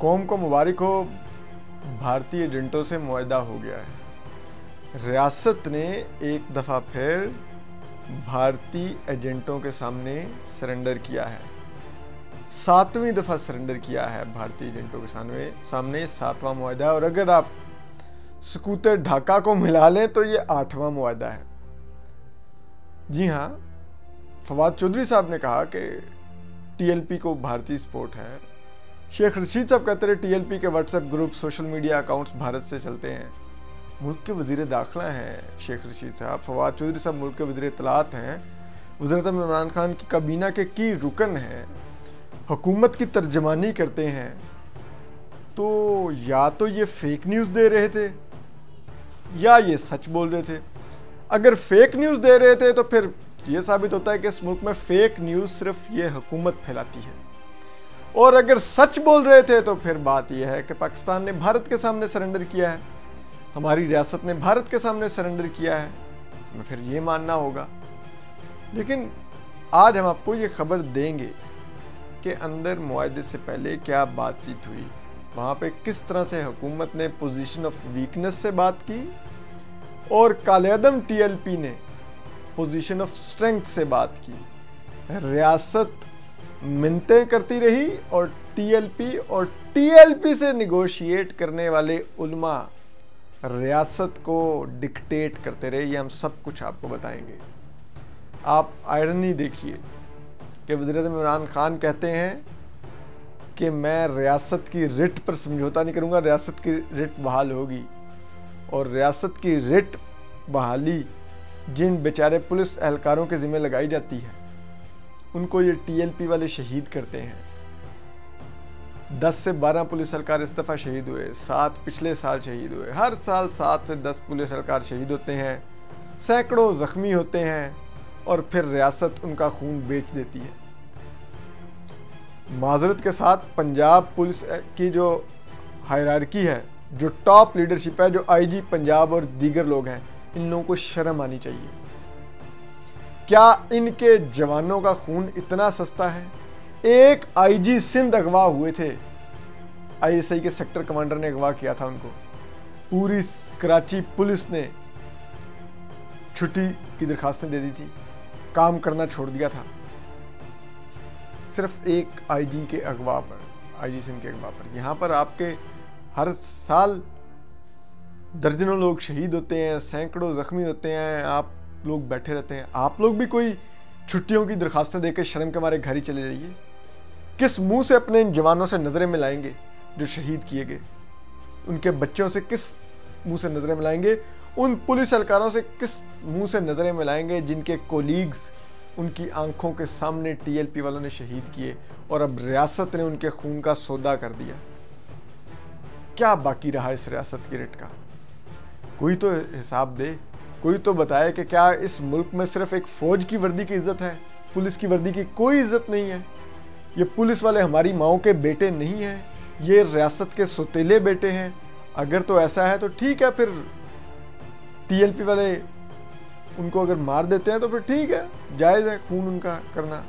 कौम को मुबारक हो, भारतीय एजेंटों से मुआहदा हो गया है। रियासत ने एक दफ़ा फिर भारतीय एजेंटों के सामने सरेंडर किया है। 7वीं दफ़ा सरेंडर किया है भारतीय एजेंटों के सामने 7वां मुआहदा है। और अगर आप सकूतर ढाका को मिला लें तो ये 8वां मुआहदा है। जी हाँ, फवाद चौधरी साहब ने कहा कि टीएलपी को भारतीय सपोर्ट है। शेख रशीद साहब कहते रहे टीएलपी के WhatsApp group, social media accounts Bharat से चलते हैं। मुल्क के वजीर दाखिला हैं शेख रशीद साहब। फवाद चौधरी साहब मुल्क के वजीर इत्तलात हैं। वज़ीर आज़म इमरान खान की काबीना के की रुकन हैं, हुकूमत की तर्जमानी करते हैं। तो या तो ये फेक न्यूज़ दे रहे थे या ये सच बोल रहे थे। अगर फेक न्यूज़ दे रहे थे तो फिर ये साबित होता है कि इस मुल्क में फेक न्यूज़ सिर्फ ये हुकूमत फैलाती है। और अगर सच बोल रहे थे तो फिर बात यह है कि पाकिस्तान ने भारत के सामने सरेंडर किया है, हमारी रियासत ने भारत के सामने सरेंडर किया है, तो फिर ये मानना होगा। लेकिन आज हम आपको ये खबर देंगे कि अंदर मुआहदे से पहले क्या बातचीत हुई, वहाँ पे किस तरह से हुकूमत ने पोजीशन ऑफ वीकनेस से बात की और कालेदम टीएलपी ने पोजीशन ऑफ स्ट्रेंथ से बात की। रियासत मिन्नतें करती रही और टीएलपी से निगोशिएट करने वाले उलमा रियासत को डिक्टेट करते रहे। ये हम सब कुछ आपको बताएंगे। आप आयरनी देखिए कि वज़ीर आज़म इमरान खान कहते हैं कि मैं रियासत की रिट पर समझौता नहीं करूंगा, रियासत की रिट बहाल होगी। और रियासत की रिट बहाली जिन बेचारे पुलिस एहलकारों के ज़िम्मे लगाई जाती है, उनको ये टीएलपी वाले शहीद करते हैं। 10 से 12 पुलिस एहलकार इस दफ़ा शहीद हुए, 7 पिछले साल शहीद हुए। हर साल 7 से 10 पुलिस एहलकार शहीद होते हैं, सैकड़ों ज़ख्मी होते हैं और फिर रियासत उनका खून बेच देती है। माजरत के साथ पंजाब पुलिस की जो हायरार्की है, जो टॉप लीडरशिप है, जो आईजी पंजाब और दीगर लोग हैं, इन लोगों को शर्म आनी चाहिए। क्या इनके जवानों का खून इतना सस्ता है? एक आईजी सिंध अगवा हुए थे, आईएसआई के सेक्टर कमांडर ने अगवा किया था उनको। पूरी कराची पुलिस ने छुट्टी की दरखास्तें दे दी थी, काम करना छोड़ दिया था, सिर्फ एक आईजी के अगवा पर, आईजी सिंध के अगवा पर। यहाँ पर आपके हर साल दर्जनों लोग शहीद होते हैं, सैकड़ों जख्मी होते हैं, आप लोग बैठे रहते हैं। आप लोग भी कोई छुट्टियों की दरखास्तें देकर शर्म के मारे घर ही चले जाइए। किस मुंह से अपने इन जवानों से नजरें मिलाएंगे जो शहीद किए गए? उनके बच्चों से किस मुंह से नजरें मिलाएंगे? उन पुलिस एहलकारों से किस मुंह से नजरें मिलाएंगे जिनके कोलीग्स उनकी आंखों के सामने टीएलपी वालों ने शहीद किए और अब रियासत ने उनके खून का सौदा कर दिया? क्या बाकी रहा इस रियासत की रिट का? कोई तो हिसाब दे, कोई तो बताए कि क्या इस मुल्क में सिर्फ एक फौज की वर्दी की इज्जत है, पुलिस की वर्दी की कोई इज्जत नहीं है? ये पुलिस वाले हमारी माओं के बेटे नहीं हैं, ये रियासत के सौतेले बेटे हैं। अगर तो ऐसा है तो ठीक है, फिर टीएलपी वाले उनको अगर मार देते हैं तो फिर ठीक है, जायज़ है खून उनका करना।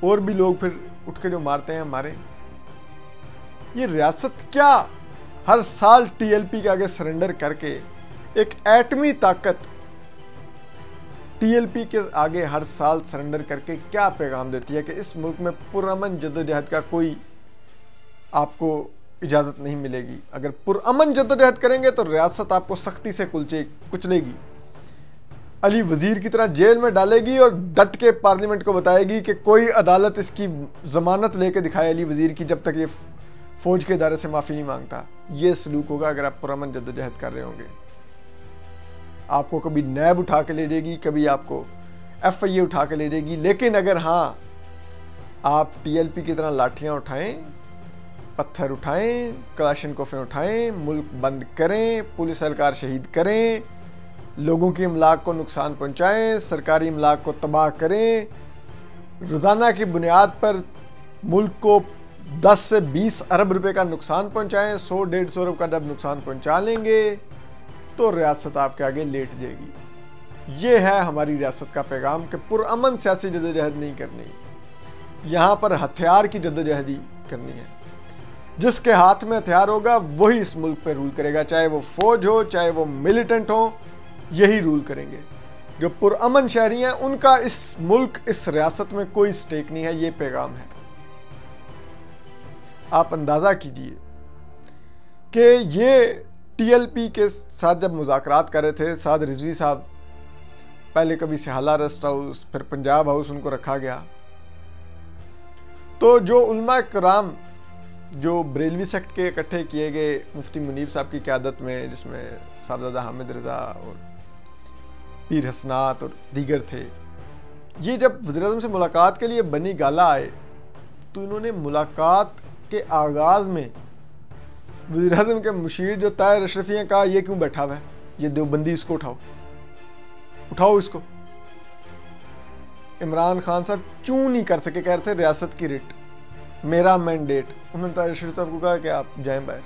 और भी लोग फिर उठ के जो मारते हैं मारे। ये रियासत क्या हर साल टीएलपी के आगे सरेंडर करके, एक एटमी ताकत टीएलपी के आगे हर साल सरेंडर करके क्या पैगाम देती है कि इस मुल्क में पुरअमन जद्दोजहद का कोई आपको इजाज़त नहीं मिलेगी। अगर पुरअमन जद्दोजहद करेंगे तो रियासत आपको सख्ती से कुचलेगी, अली वजीर की तरह जेल में डालेगी और डट के पार्लियामेंट को बताएगी कि कोई अदालत इसकी जमानत लेके दिखाए अली वजीर की, जब तक ये फौज के इदारे से माफ़ी नहीं मांगता। ये सलूक होगा अगर आप पुरअमन जद्दोजहद कर रहे होंगे। आपको कभी नैब उठा के ले जाएगी, कभी आपको एफआईए उठा के ले जाएगी। लेकिन अगर हाँ आप टीएलपी की तरह लाठियां उठाएं, पत्थर उठाएं, कलाशिनकोफें उठाएं, मुल्क बंद करें, पुलिस एहलकार शहीद करें, लोगों की इमलाक को नुकसान पहुंचाएं, सरकारी इमलाक को तबाह करें, रोज़ाना की बुनियाद पर मुल्क को 10 से 20 अरब रुपए का नुकसान पहुंचाएं, 100-150 अरब का जब नुकसान पहुंचा लेंगे तो रियासत आपके आगे लेट जाएगी। ये है हमारी रियासत का पैगाम कि पुरअमन सियासी जद्दोजहद नहीं करनी, यहाँ पर हथियार की जद्दोजहदी करनी है। जिसके हाथ में हथियार होगा वही इस मुल्क पे रूल करेगा, चाहे वो फौज हो चाहे वो मिलिटेंट हो, यही रूल करेंगे। जो पुरअमन शहरी हैं उनका इस मुल्क, इस रियासत में कोई स्टेक नहीं है, ये पैगाम है। आप अंदाजा कीजिए कि ये टीएलपी के साथ जब मुज़ाकरात कर रहे थे, साद रिजवी साहब, पहले कभी सिहाला रेस्ट हाउस, फिर पंजाब हाउस उनको रखा गया, तो जो उलमा कराम जो बरेलवी सेक्ट के इकट्ठे किए गए मुफ्ती मुनीब साहब की क़यादत में, जिसमें साहबजादा हामिद रज़ा और पीर हसनात और दीगर थे, ये जब वज़ीर-ए-आज़म से मुलाकात के लिए बनी गाला आए तो इन्होंने मुलाकात के आगाज़ में वज़ीर-ए-आज़म के मुशीर जो ताहिर अशरफी हैं कहा, ये क्यों बैठा हुआ है, ये देवबंदी, इसको उठाओ इसको। इमरान खान साहब क्यों नहीं कर सके, कह रहे थे रियासत की रिट, मेरा मैंडेट। उन्होंने ताहिर अशरफी साहब को कहा कि आप जाएं बाहर।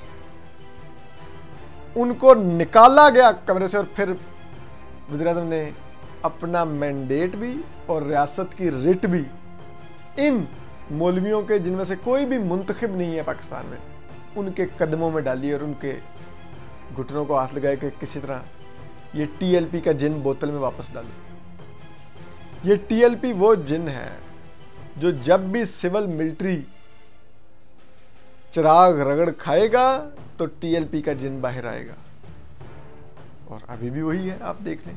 उनको निकाला गया कमरे से और फिर वज़ीर-ए-आज़म ने अपना मैंडेट भी और रियासत की रिट भी इन मौलवियों के, जिनमें से कोई भी मुंतखब नहीं है पाकिस्तान में, उनके कदमों में डाली और उनके घुटनों को हाथ लगाए कि किसी तरह ये टीएलपी का जिन बोतल में वापस डालो। ये टीएलपी वो जिन है जो जब भी सिविल मिलिट्री चिराग रगड़ खाएगा तो टीएलपी का जिन बाहर आएगा, और अभी भी वही है, आप देख लें।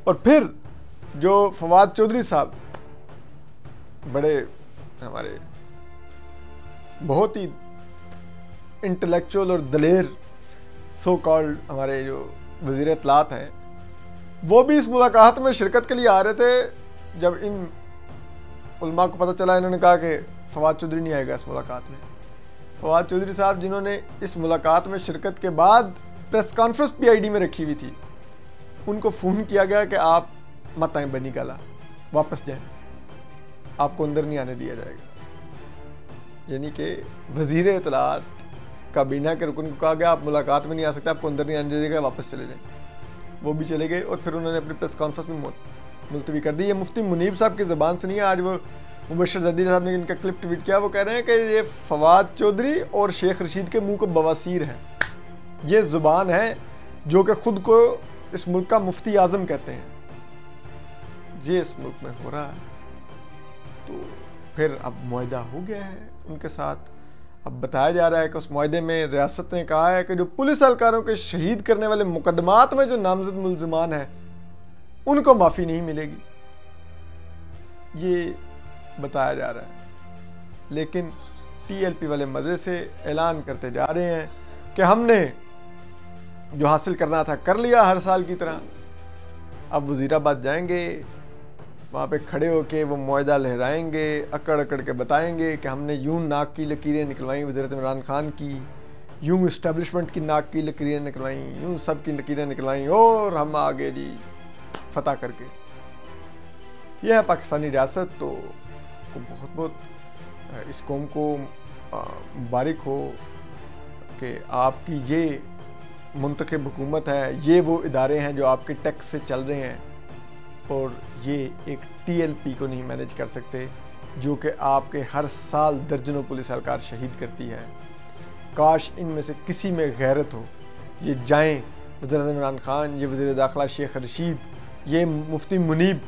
और फिर जो फवाद चौधरी साहब, बड़े हमारे बहुत ही इंटेलेक्चुअल और दलेर सो कॉल्ड हमारे जो वज़ीर इत्तलात हैं, वो भी इस मुलाकात में शिरकत के लिए आ रहे थे। जब इन उलमा को पता चला, इन्होंने कहा कि फवाद चौधरी नहीं आएगा इस मुलाकात में। फवाद चौधरी साहब जिन्होंने इस मुलाकात में शिरकत के बाद प्रेस कॉन्फ्रेंस पीआईडी में रखी हुई थी, उनको फ़ोन किया गया कि आप मत आए बनी गाला, वापस जाएं, आपको अंदर नहीं आने दिया जाएगा। यानी कि वज़ीर इत्तलात काबीना के रुकन को कहा गया आप मुलाकात में नहीं आ सकते, आपको अंदर नहीं आने दिया जाएगा, वापस चले जाएं। वो भी चले गए और फिर उन्होंने अपनी प्रेस कॉन्फ्रेंस में मुलतवी कर दी। ये मुफ्ती मुनीब साहब की ज़बान से नहीं है, आज वो मुबशर जदीद साहब ने इनका क्लिप ट्वीट किया, वो कह रहे हैं कि ये फवाद चौधरी और शेख रशीद के मुंह को बवासीर है। ये ज़ुबान है जो कि खुद को इस मुल्क का मुफ्ती आज़म कहते हैं, ये इस मुल्क में हो रहा है। तो फिर अब मुआहदा हो गया है उनके साथ। अब बताया जा रहा है कि उस मुआहदे में रियासत ने कहा है कि जो पुलिस एहलकारों के शहीद करने वाले मुकदमात में जो नामजद मुल्ज़िमान हैं उनको माफ़ी नहीं मिलेगी, ये बताया जा रहा है। लेकिन टीएलपी वाले मज़े से ऐलान करते जा रहे हैं कि हमने जो हासिल करना था कर लिया, हर साल की तरह। अब वज़ीराबाद जाएंगे, वहाँ पे खड़े होके वो मुआहदा लहराएंगे, अकड़ अकड़ के बताएंगे कि हमने यूं नाक की लकीरें निकलवाई वज़ीरत इमरान खान की, यूं इस्टेब्लिशमेंट की नाक की लकीरें निकलवाई, यूं सब की लकीरें निकलवाई और हम आगे जी फतह करके। यह है पाकिस्तानी रियासत। तो बहुत बहुत इस कौम को मुबारक हो कि आपकी ये मुंतखब हुकूमत है, ये वो इदारे हैं जो आपके टैक्स से चल रहे हैं, और ये एक टीएलपी को नहीं मैनेज कर सकते जो कि आपके हर साल दर्जनों पुलिस एहलकार शहीद करती है। काश इनमें से किसी में गैरत हो, ये जाएं वज़ीर इमरान खान, ये वज़ीर दाखिला शेख रशीद, ये मुफ्ती मुनीब,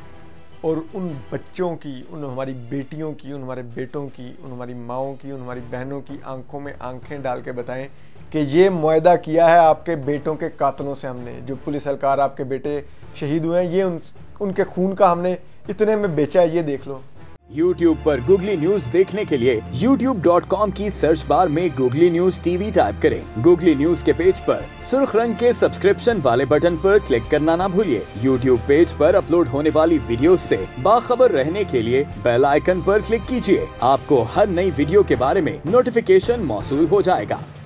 और उन बच्चों की, उन हमारी बेटियों की, उन हमारे बेटों की, उन हमारी माओं की, उन हमारी बहनों की आंखों में आंखें डाल के बताएं कि ये मुआहदा किया है आपके बेटों के कातलों से हमने। जो पुलिस एहलकार आपके बेटे शहीद हुए हैं, ये उनके खून का हमने इतने में बेचा है, ये देख लो। YouTube पर गूगली न्यूज देखने के लिए youtube.com की सर्च बार में गूगली न्यूज टीवी टाइप करें। गूगली न्यूज के पेज पर सुर्ख रंग के सब्सक्रिप्शन वाले बटन पर क्लिक करना ना भूलिए। YouTube पेज पर अपलोड होने वाली वीडियोस से बाखबर रहने के लिए बेल आइकन पर क्लिक कीजिए। आपको हर नई वीडियो के बारे में नोटिफिकेशन मौसूल हो जाएगा।